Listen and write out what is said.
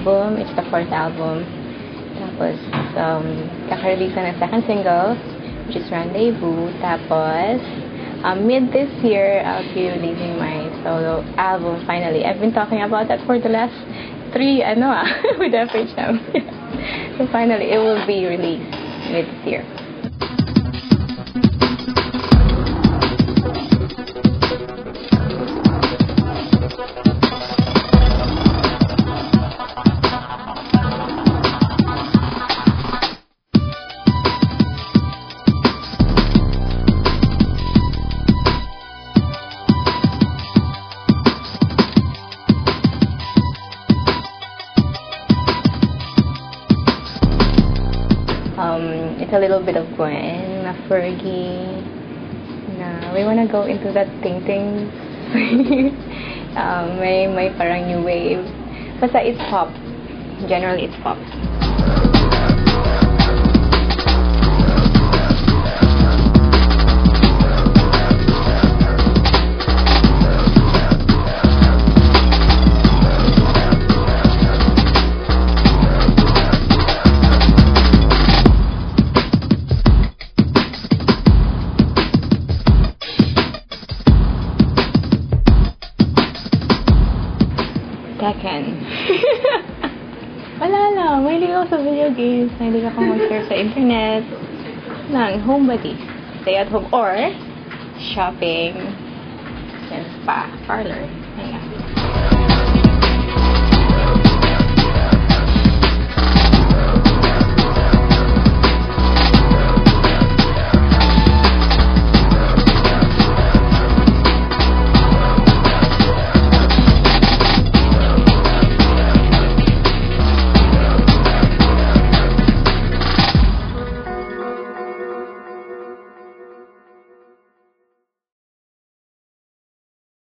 album. It's the 4th album. Tapos, kaka-release na ng second single, which is Rendezvous. Tapos, mid this year, I'll be releasing my solo album finally. I've been talking about that for the last 3, with FHM. So finally, it will be released mid this year. It's a little bit of Gwen, na Fergie, na we wanna go into that ting-ting. may parang new wave. Basta it's pop. Generally, it's pop. Tekken. Wala lang. Mahilig ako sa video games. Mahilig ako mag-surf sa internet. Homebody. Stay at home or shopping and spa parlor.